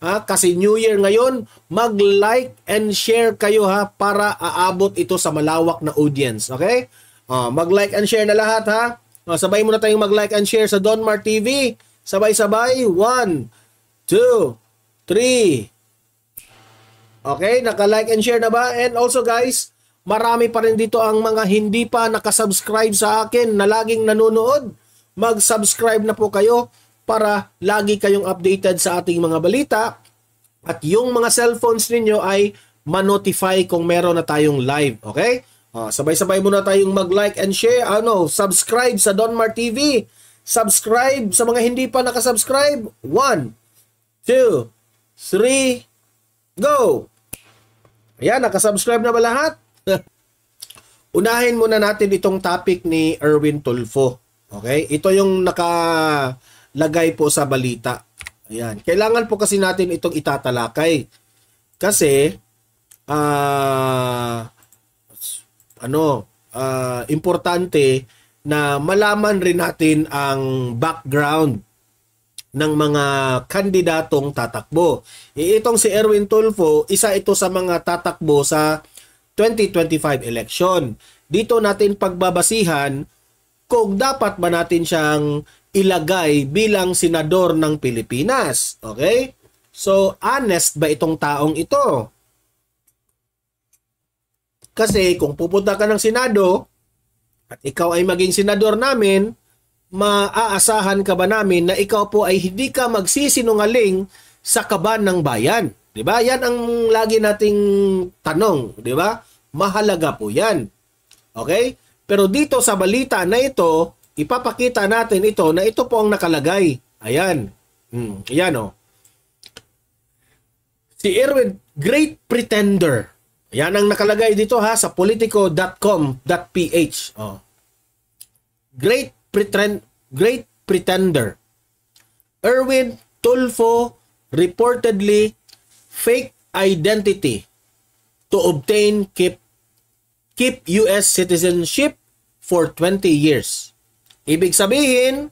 Ha? Kasi New Year ngayon, mag-like and share kayo ha para aabot ito sa malawak na audience. Okay? Mag-like and share na lahat ha. Sabay muna tayong mag-like and share sa Donmar TV. Sabay-sabay. 1, 2, 3. Okay? Naka-like and share na ba? And also guys, marami pa rin dito ang mga hindi pa nakasubscribe sa akin na laging nanonood. Mag-subscribe na po kayo para lagi kayong updated sa ating mga balita at yung mga cellphones ninyo ay ma-notify kung meron na tayong live. Okay? Sabay-sabay muna tayong mag-like and share. Subscribe sa Donmar TV. Subscribe sa mga hindi pa nakasubscribe. 1, 2, 3, go! Ayan, nakasubscribe na ba lahat? Unahin muna natin itong topic ni Erwin Tulfo. Okay? Ito yung nakalagay po sa balita. Ayan. Kailangan po kasi natin itong itatalakay. Kasi, importante na malaman rin natin ang background ng mga kandidatong tatakbo. Itong si Erwin Tulfo, isa ito sa mga tatakbo sa 2025 election. Dito natin pagbabasihan kung dapat ba natin siyang ilagay bilang senador ng Pilipinas. Okay? So, honest ba itong taong ito? Kasi kung pupunta ka ng Senado at ikaw ay maging senador namin, maaasahan ka ba namin na ikaw po ay hindi ka magsisinungaling sa kaban ng bayan? 'Di ba? Yan ang lagi nating tanong, 'di ba? Mahalaga po 'yan. Okay? Pero dito sa balita na ito, ipapakita natin ito na ito po ang nakalagay. Ayan. Ayan oh. Si Erwin, Great Pretender. Ayan ang nakalagay dito ha sa politico.com.ph. Oh. Great Pretender. Erwin Tulfo reportedly fake identity to obtain keep US citizenship for 20 years. Ibig sabihin,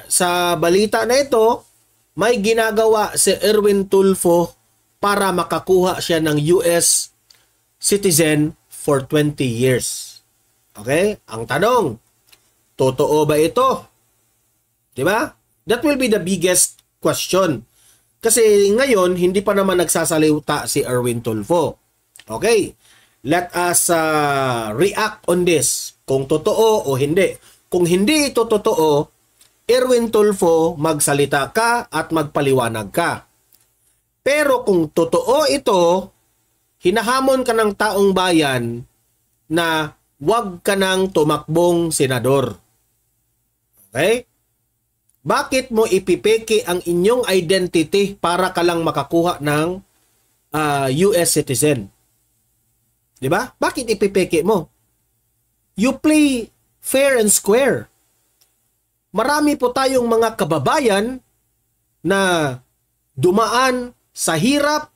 sa balita na ito, may ginagawa si Erwin Tulfo para makakuha siya ng US citizen for 20 years. Okay? Ang tanong, totoo ba ito? Diba? That will be the biggest question. Kasi ngayon, hindi pa naman nagsasalita si Erwin Tulfo. Okay. Let us react on this. Kung totoo o hindi. Kung hindi ito totoo, Erwin Tulfo, magsalita ka at magpaliwanag ka. Pero kung totoo ito, hinahamon ka ng taong bayan na huwag ka nang tumakbong senador. Okay? Bakit mo ipipeke ang inyong identity para ka lang makakuha ng US citizen? Diba? Bakit ipipeke mo? You play fair and square. Marami po tayong mga kababayan na dumaan sa hirap,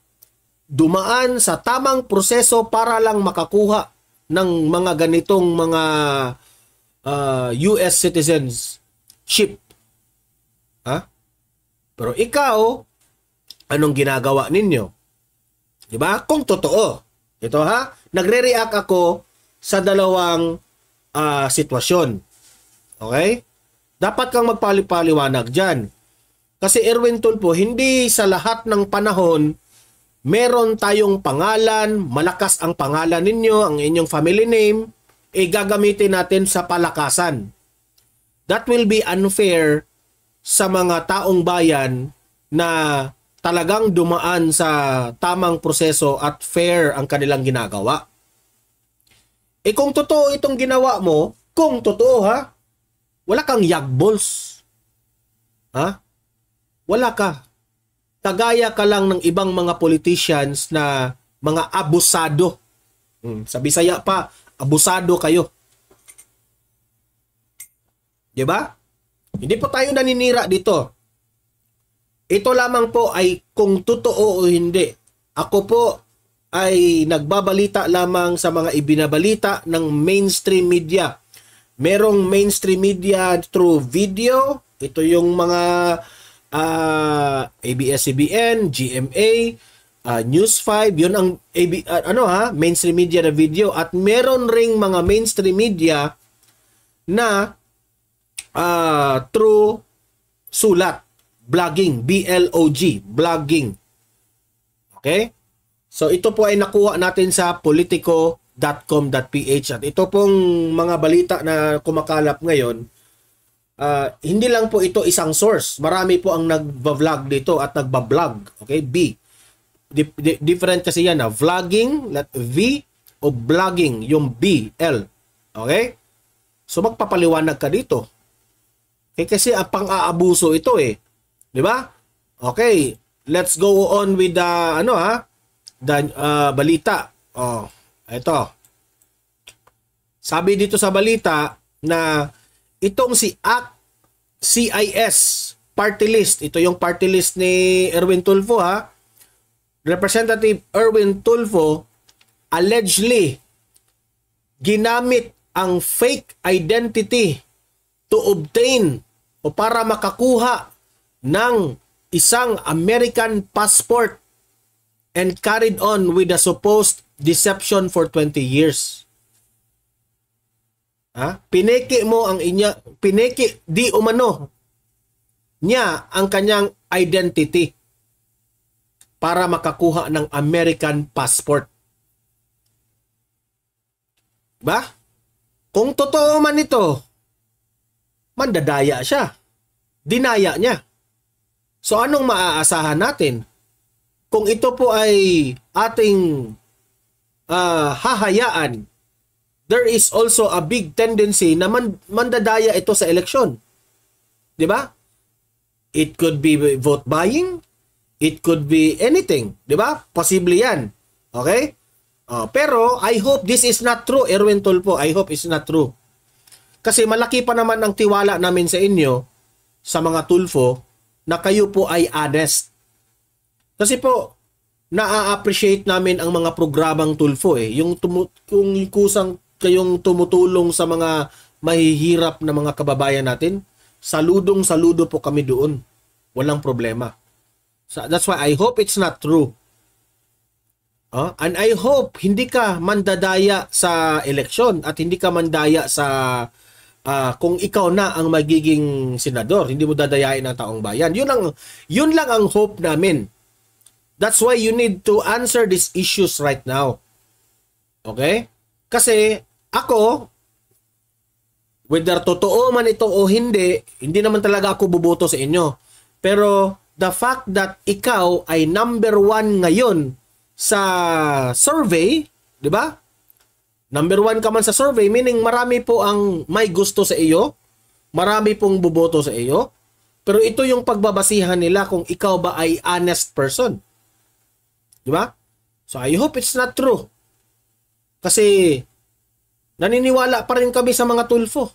dumaan sa tamang proseso para lang makakuha ng mga ganitong mga US citizenship. Ha? Pero ikaw, anong ginagawa ninyo? Diba? Kung totoo. Ito ha, nagre-react ako sa dalawang sitwasyon. Okay? Dapat kang magpaliwanag dyan. Kasi Erwin Tulfo, hindi sa lahat ng panahon meron tayong pangalan, malakas ang pangalan ninyo, ang inyong family name, gagamitin natin sa palakasan. That will be unfair sa mga taong bayan na talagang dumaan sa tamang proseso at fair ang kanilang ginagawa. Kung totoo itong ginawa mo, kung totoo ha, wala kang yagbols. Ha? Wala ka. Kagaya ka lang ng ibang mga politicians na mga abusado. Sa Bisaya pa, abusado kayo. Diba? Hindi po tayo naninira dito. Ito lamang po ay kung totoo o hindi. Ako po ay nagbabalita lamang sa mga ibinabalita ng mainstream media. Merong mainstream media through video. Ito yung mga ABS-CBN, GMA, News 5, yun ang mainstream media na video, at meron ring mga mainstream media na through sulat, blogging, BLOG, blogging. Okay? So ito po ay nakuha natin sa politico.com.ph, at ito pong mga balita na kumakalap ngayon, hindi lang po ito isang source. Marami po ang nagba-vlog dito at nagba-vlog. Okay? B. Different kasi yan na vlogging, V, o blogging, yung B, L. Okay? So magpapaliwanag ka dito. Okay, kasi ang pang-aabuso ito eh. 'Di ba? Okay, let's go on with the balita. Oh, ito. Sabi dito sa balita na itong si CIS party list, ito yung party list ni Erwin Tulfo ha. Representative Erwin Tulfo allegedly ginamit ang fake identity to obtain o para makakuha ng isang American passport and carried on with the supposed deception for 20 years. Pineki mo ang di umano niya ang kanyang identity para makakuha ng American passport. Ba? Kung totoo man ito, mandadaya siya. Dinaya niya. So anong maaasahan natin? Kung ito po ay ating hahayaan, there is also a big tendency na mandadaya ito sa eleksyon. 'Di ba? It could be vote buying, it could be anything, 'di ba? Posible 'yan. Okay? Pero I hope this is not true, Erwin Tulfo. I hope it's not true. Kasi malaki pa naman ang tiwala namin sa inyo, sa mga Tulfo, na kayo po ay honest. Kasi po, na-appreciate namin ang mga programang Tulfo eh. Yung kusang kayong tumutulong sa mga mahihirap na mga kababayan natin, saludong-saludo po kami doon. Walang problema. So that's why I hope it's not true. And I hope hindi ka mandadaya sa eleksyon at hindi ka mandaya sa kung ikaw na ang magiging senador, hindi mo dadayain ang taong bayan. Yun lang ang hope namin. That's why you need to answer these issues right now. Okay? Kasi ako, whether totoo man ito o hindi naman talaga ako buboto sa inyo. Pero the fact that ikaw ay number 1 ngayon sa survey, di ba? Number 1 ka man sa survey, meaning marami po ang may gusto sa iyo, marami pong buboto sa iyo, pero ito yung pagbabasihan nila kung ikaw ba ay honest person. Di ba? So I hope it's not true. Kasi naniniwala pa rin kami sa mga Tulfo.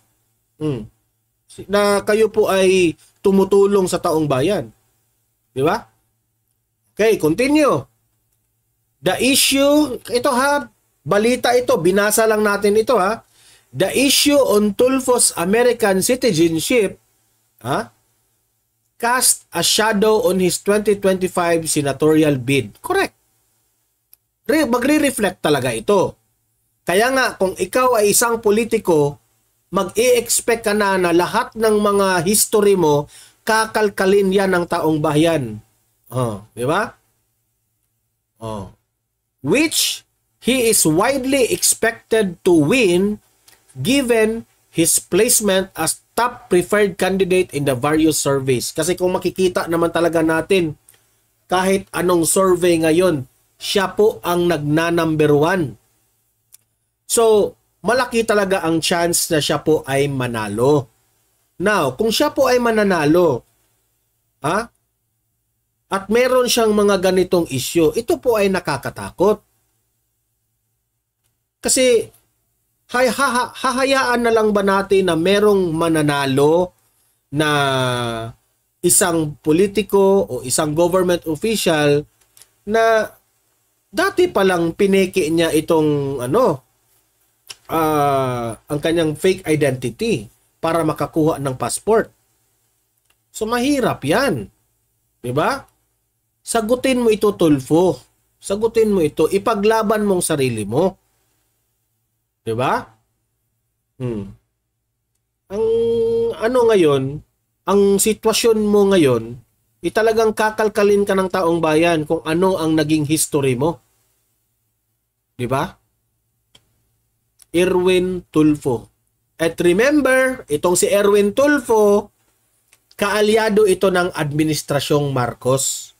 Na kayo po ay tumutulong sa taong bayan. Di ba? Okay, continue. The issue, ito ha, balita ito, binasa lang natin ito ha. The issue on Tulfo's American citizenship cast a shadow on his 2025 senatorial bid. Correct. Magre-reflect talaga ito. Kaya nga, kung ikaw ay isang politiko, mag-i-expect ka na lahat ng mga history mo, kakalkalin yan ng taong bayan. Di ba? Which he is widely expected to win given his placement as top preferred candidate in the various surveys. Kasi kung makikita naman talaga natin, kahit anong survey ngayon, siya po ang nagna-number 1. So, malaki talaga ang chance na siya po ay manalo. Now, kung siya po ay mananalo, at meron siyang mga ganitong issue, ito po ay nakakatakot. Kasi, hahayaan na lang ba natin na merong mananalo na isang politiko o isang government official na dati palang pineke niya itong ang kanyang fake identity para makakuha ng passport. So mahirap yan. 'Di ba? Sagutin mo ito, Tulfo. Sagutin mo ito. Ipaglaban mong sarili mo. 'Di ba? Ang ano ngayon, ang sitwasyon mo ngayon, talagang kakalkalin ka ng taong bayan kung ano ang naging history mo. 'Di ba? Erwin Tulfo. At remember, itong si Erwin Tulfo, kaalyado ito ng Administrasyong Marcos.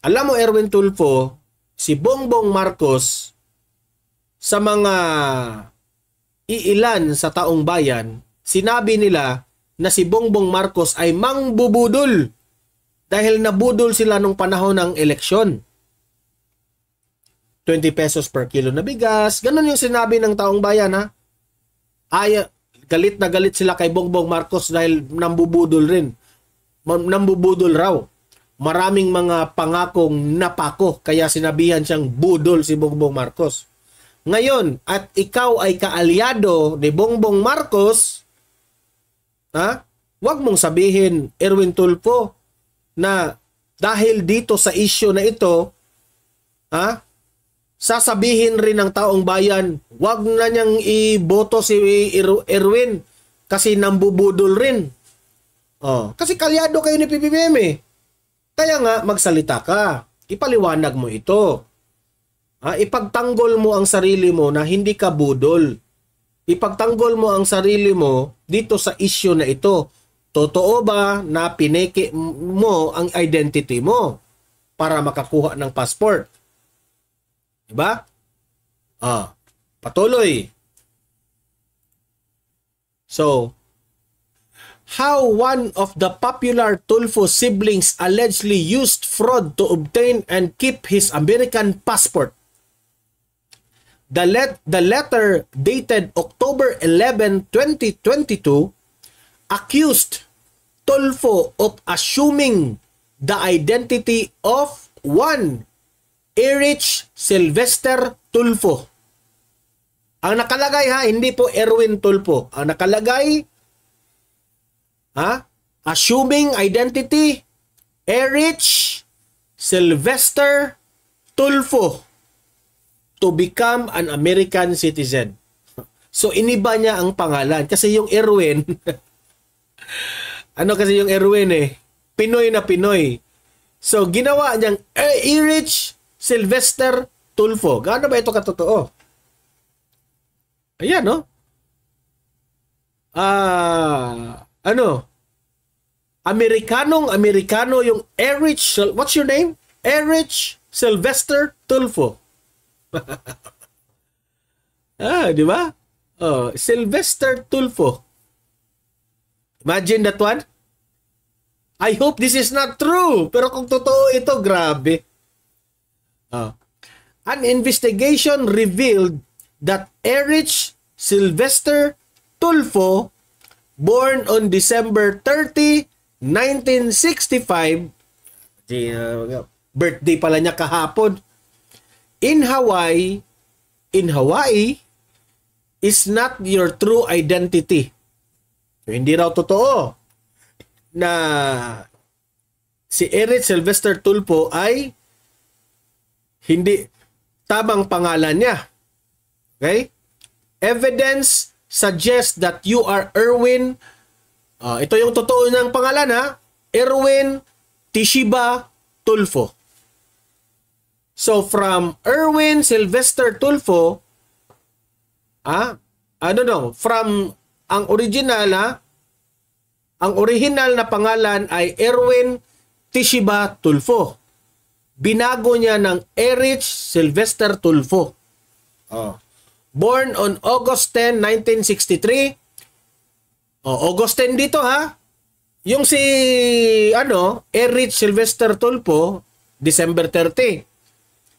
Alam mo, Erwin Tulfo, si Bongbong Marcos, sa mga iilan sa taong bayan, sinabi nila na si Bongbong Marcos ay mangbubudol dahil nabudol sila nung panahon ng eleksyon. 20 pesos per kilo na bigas. Ganun yung sinabi ng taong bayan, ha? Galit na galit sila kay Bongbong Marcos dahil nambubudol rin. Nambubudol raw. Maraming mga pangakong napako kaya sinabihan siyang budol si Bongbong Marcos. Ngayon, at ikaw ay kaalyado ni Bongbong Marcos, ha? Huwag mong sabihin, Erwin Tulfo, na dahil dito sa issue na ito, ha? Sasabihin rin ng taong bayan, wag na niyang iboto si Erwin kasi nambubudol rin. Kasi kalyado kayo ni PBBM eh. Kaya nga, magsalita ka. Ipaliwanag mo ito. Ipagtanggol mo ang sarili mo na hindi ka budol. Ipagtanggol mo ang sarili mo dito sa issue na ito. Totoo ba na pineke mo ang identity mo para makakuha ng passport? Diba? Patuloy. So, how one of the popular Tulfo siblings allegedly used fraud to obtain and keep his American passport. The letter dated October 11, 2022 accused Tulfo of assuming the identity of one Erich Sylvester Tulfo. Ang nakalagay, ha, hindi po Erwin Tulfo. Ang nakalagay, assuming identity, Erich Sylvester Tulfo to become an American citizen. So, iniba niya ang pangalan. Kasi yung Erwin, ano kasi yung Erwin eh? Pinoy na Pinoy. So, ginawa niyang Erich Sylvester Tulfo. Gaano ba ito katotoo? Ayan, no? Amerikano yung Erich, what's your name? Erich Sylvester Tulfo. Di ba? Sylvester Tulfo. Imagine that one. I hope this is not true. Pero kung totoo ito, grabe. An investigation revealed that Erich Sylvester Tulfo, born on December 30, 1965, birthday pala niya kahapon, in Hawaii, is not your true identity. So, hindi raw totoo na si Erich Sylvester Tulfo ay hindi tamang pangalan niya. Okay? Evidence suggests that you are Erwin. Ito yung totoo niyang pangalan, ha? Erwin Tishiba Tulfo. So from Erwin Sylvester Tulfo, from ang original, ang original na pangalan ay Erwin Tishiba Tulfo. Binago niya ng Erich Sylvester Tulfo. Born on August 10, 1963. August 10 dito, ha? Yung si Erich Sylvester Tulfo, December 30.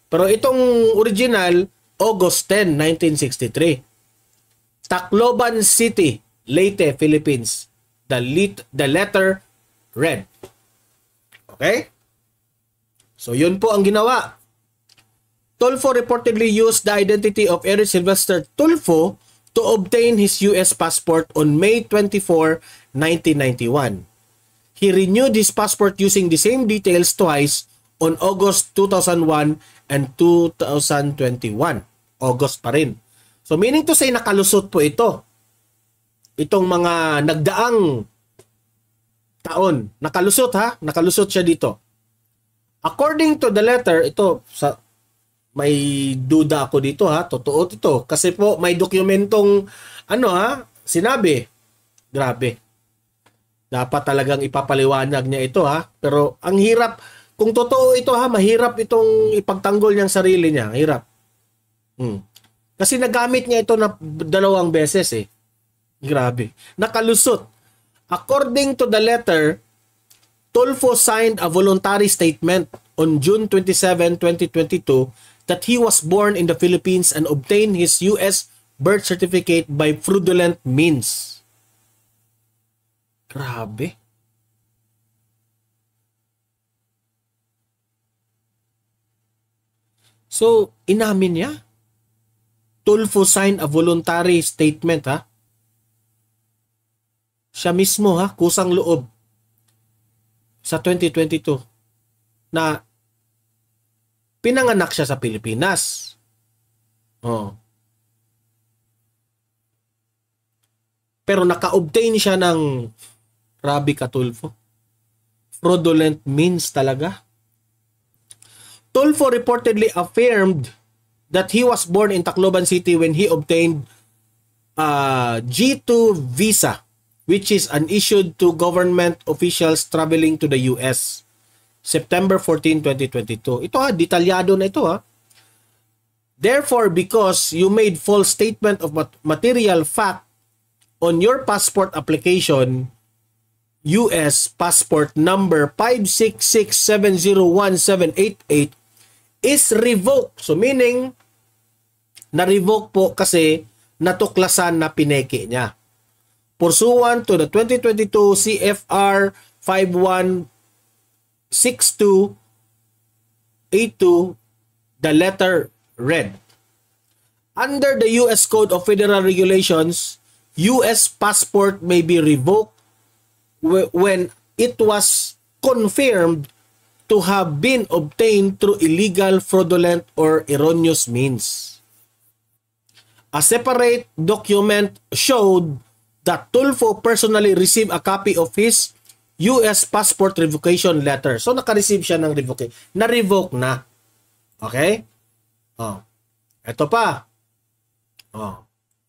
Pero itong original, August 10, 1963. Tacloban City, Leyte, Philippines. The letter red. Okay? So, yun po ang ginawa. Tulfo reportedly used the identity of Erich Sylvester Tulfo to obtain his U.S. passport on May 24, 1991. he renewed his passport using the same details twice on August 2001 and 2021. August pa rin. So meaning to say, nakalusot po ito. Itong mga nagdaang taon. Nakalusot ha? Nakalusot siya dito. According to the letter, ito, may duda ako dito ha. Totoo ito. Kasi po may dokumentong sinabi. Grabe. Dapat talagang ipapaliwanag niya ito ha. Pero ang hirap, kung totoo ito ha, mahirap itong ipagtanggol niyang sarili niya. Hirap. Kasi nagamit niya ito na 2 beses eh. Grabe. Nakalusot. According to the letter, Tulfo signed a voluntary statement on June 27, 2022 that he was born in the Philippines and obtained his U.S. birth certificate by fraudulent means. Grabe. So, inamin niya. Tulfo signed a voluntary statement ha. Siya mismo ha, kusang loob sa 2022 na pinanganak siya sa Pilipinas. Pero naka-obtain siya ng Rabi Katulfo. Fraudulent means talaga. Tulfo reportedly affirmed that he was born in Tacloban City when he obtained a G2 visa, which is issued to government officials traveling to the US. September 14, 2022. Ito ha, detalyado na ito ha. Therefore, because you made false statement of material fact on your passport application, US passport number 566701788 is revoked. So meaning, na-revoke po kasi natuklasan na pineke niya. Pursuant to the 2022 CFR 516282, the letter read, under the U.S. Code of Federal Regulations, U.S. passport may be revoked when it was confirmed to have been obtained through illegal, fraudulent, or erroneous means. A separate document showed that Tulfo personally received a copy of his U.S. passport revocation letter. So, naka-receive siya ng revocation. Na-revoke na. Okay? Ito pa.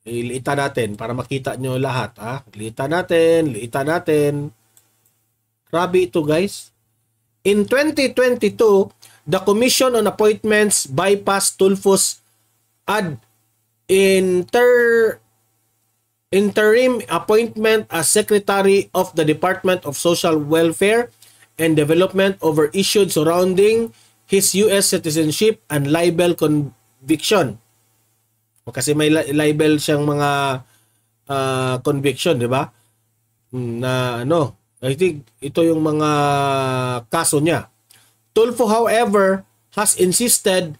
Iliita natin para makita nyo lahat. Liita natin. Grabe ito, guys. In 2022, the Commission on Appointments bypassed Tulfo's interim appointment as Secretary of the Department of Social Welfare and Development over issues surrounding his U.S. citizenship and libel conviction. Kasi may libel siyang mga conviction, di ba? Na I think ito yung mga kaso niya. Tulfo, however, has insisted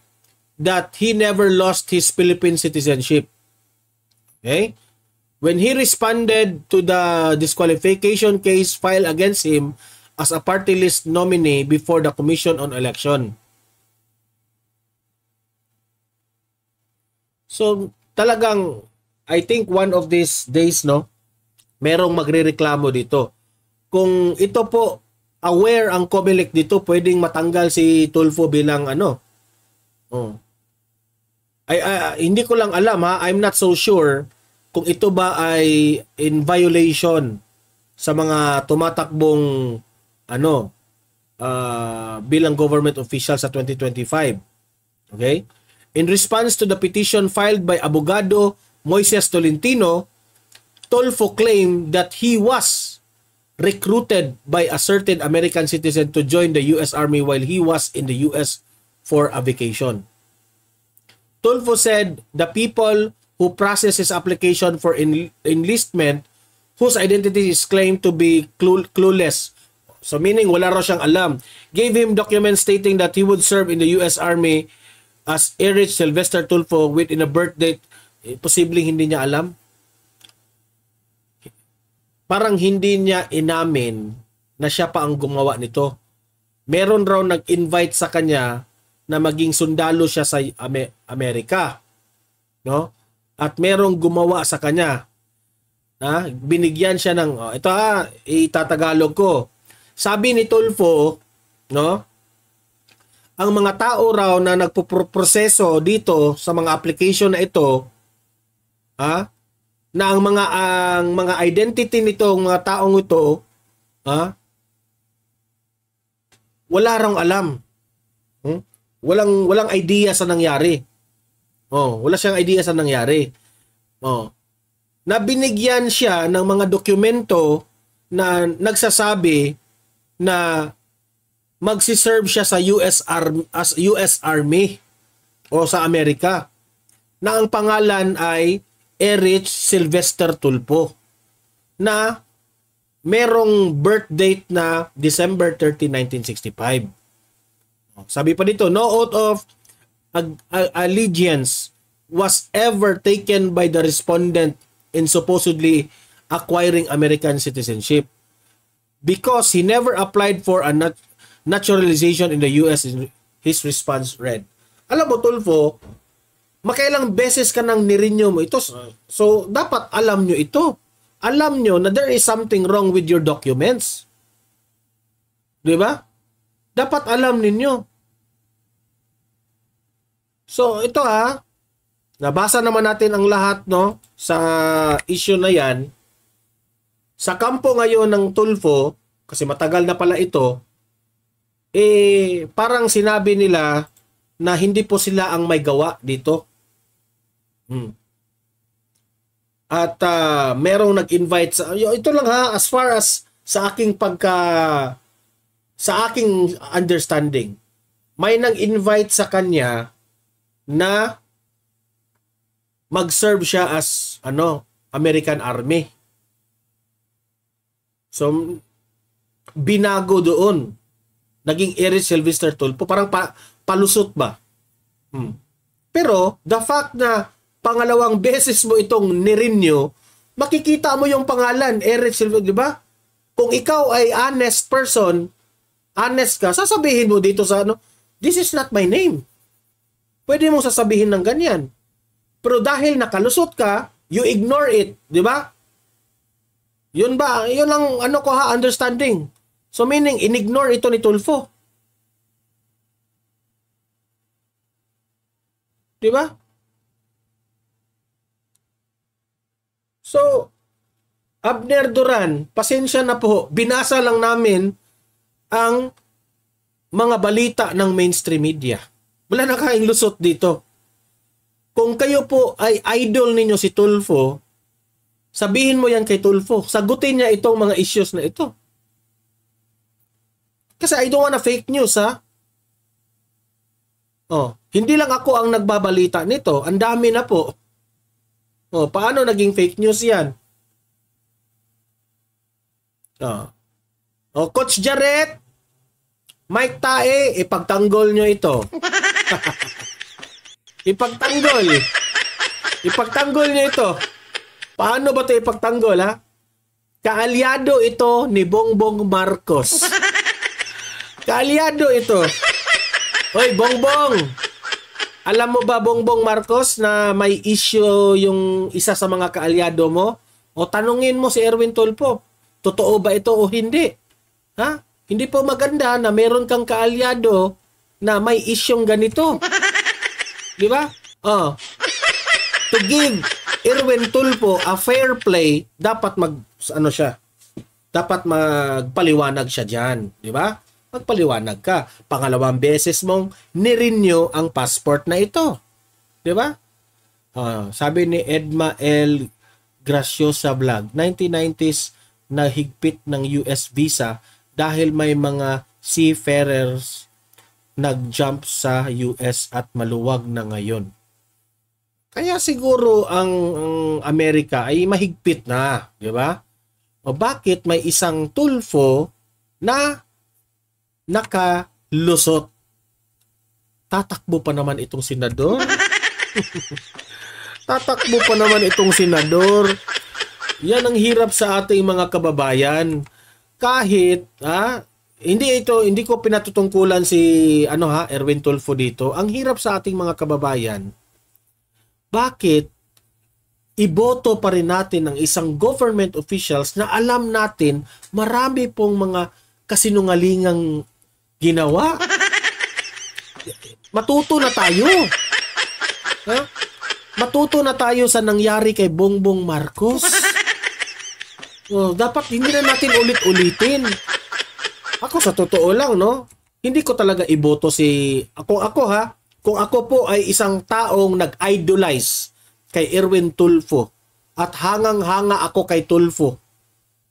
that he never lost his Philippine citizenship. Okay? When he responded to the disqualification case filed against him as a party list nominee before the Commission on Election. So, talagang, I think one of these days, merong magrereklamo dito. Kung ito po, aware ang COMELEC dito, pwedeng matanggal si Tulfo bilang hindi ko lang alam ha, I'm not so sure kung ito ba ay in violation sa mga tumatakbong bilang government official sa 2025. Okay? In response to the petition filed by Abogado Moises Tolentino, Tulfo claimed that he was recruited by a certain American citizen to join the U.S. Army while he was in the U.S. for a vacation. Tulfo said the people who processed his application for enlistment, whose identity is claimed to be clueless, so meaning wala raw siyang alam, gave him documents stating that he would serve in the U.S. Army as Erich Sylvester Tulfo within a birth date. Posibleng hindi niya alam. Parang hindi niya inamin na siya pa ang gumawa nito. Meron raw nag-invite sa kanya na maging sundalo siya sa Amerika, no? At merong gumawa sa kanya. Binigyan siya ng ito itatagalog ko. Sabi ni Tulfo, no? Ang mga tao raw na nagpoproseso dito sa mga application na ito, na ang mga identity nitong mga taong ito, wala rang alam. Walang idea sa nangyari. Wala siyang idea sa nangyari. Na binigyan siya ng mga dokumento na nagsasabi na magsiserve siya sa US Army o sa Amerika, na ang pangalan ay Erich Sylvester Tulfo, na merong birth date na December 30, 1965. Sabi pa dito, no oath of allegiance was ever taken by the respondent in supposedly acquiring American citizenship because he never applied for a naturalization in the US. His response read. Alam mo, Tulfo, makailang beses ka nang nirenew mo ito. So, dapat alam nyo ito. Alam nyo na there is something wrong with your documents. Di ba? Dapat alam ninyo. So, ito nabasa naman natin ang lahat, no, sa issue na yan. Sa kampo ngayon ng Tulfo, kasi matagal na pala ito, parang sinabi nila na hindi po sila ang may gawa dito. At merong nag-invite sa ito lang as far as sa aking understanding, may nag-invite sa kanya na mag-serve siya as American Army. So binago doon, naging Erich Sylvester Tulfo, parang palusot ba? Pero the fact na pangalawang beses mo itong nirenew, makikita mo yung pangalan Erich Sylvester, di ba? Kung ikaw ay honest person, honest ka, sasabihin mo dito sa this is not my name. Pwede mong sasabihin ng ganyan. Pero dahil nakalusot ka, you ignore it, di ba? Yun ba? Yun ang understanding. So meaning, in-ignore ito ni Tulfo. Di ba? So, Abner Duran, pasensya na po, binasa lang namin ang mga balita ng mainstream media. Wala na kayong lusot dito. Kung kayo po ay idol ninyo si Tulfo, sabihin mo yan kay Tulfo. Sagutin niya itong mga issues na ito. Kasi I don't wanna fake news, hindi lang ako ang nagbabalita nito. Ang dami na po. Paano naging fake news yan? Coach Jarrett, Mike Tae, ipagtanggol nyo ito. Ipagtanggol nyo ito. Paano ba ito ipagtanggol, Kaalyado ito ni Bongbong Marcos. Kaalyado ito. Hoy, Bongbong! Alam mo ba, Bongbong Marcos, na may issue yung isa sa mga kaalyado mo? O tanungin mo si Erwin Tulfo, totoo ba ito o hindi? Hindi po maganda na meron kang kaalyado na may isyong ganito. Di ba? To give Erwin Tulfo a fair play, dapat dapat magpaliwanag siya diyan, di ba? Magpaliwanag ka. Pangalawang beses mong nirenew ang passport na ito. Di ba? Sabi ni Edma L. Graciosa Vlog, 1990s na higpit ng US visa dahil may mga seafarers nag-jump sa US at maluwag na ngayon. Kaya siguro ang Amerika ay mahigpit na, di ba? O bakit may isang Tulfo na nakalusot? Tatakbo pa naman itong senador. Tatakbo pa naman itong senador. Yan ang hirap sa ating mga kababayan. kahit hindi ko pinatutungkulan si Erwin Tulfo dito. Ang hirap sa ating mga kababayan, bakit iboto pa rin natin ang isang government officials na alam natin marami pong mga kasinungalingang ginawa? Matuto na tayo. Matuto na tayo sa nangyari kay Bongbong Marcos. Dapat hindi na natin ulit-ulitin. Ako sa totoo lang, no? Hindi ko talaga iboto kung ako po ay isang taong nag-idolize kay Erwin Tulfo at hangang-hanga ako kay Tulfo.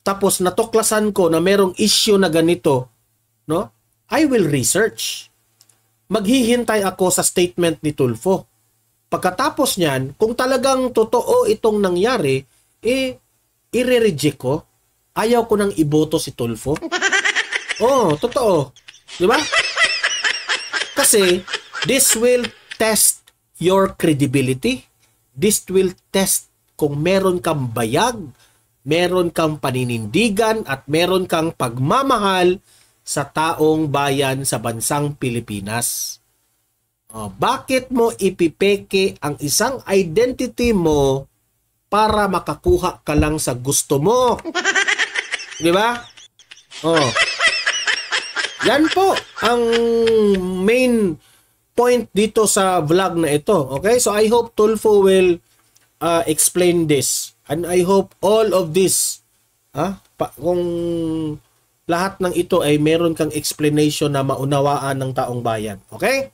Tapos natuklasan ko na merong issue na ganito, no? I will research. Maghihintay ako sa statement ni Tulfo. Pagkatapos niyan, kung talagang totoo itong nangyari, i-reject ko. Ayaw ko nang iboto si Tulfo. Totoo. Di ba? Kasi, this will test your credibility. This will test kung meron kang bayag, meron kang paninindigan, at meron kang pagmamahal sa taong bayan sa bansang Pilipinas. Bakit mo ipipeke ang isang identity mo para makakuha ka lang sa gusto mo? Di ba? Yan po ang main point dito sa vlog na ito. Okay? So I hope Tulfo will explain this. And I hope all of this, kung lahat ng ito ay meron kang explanation na maunawaan ng taong bayan. Okay?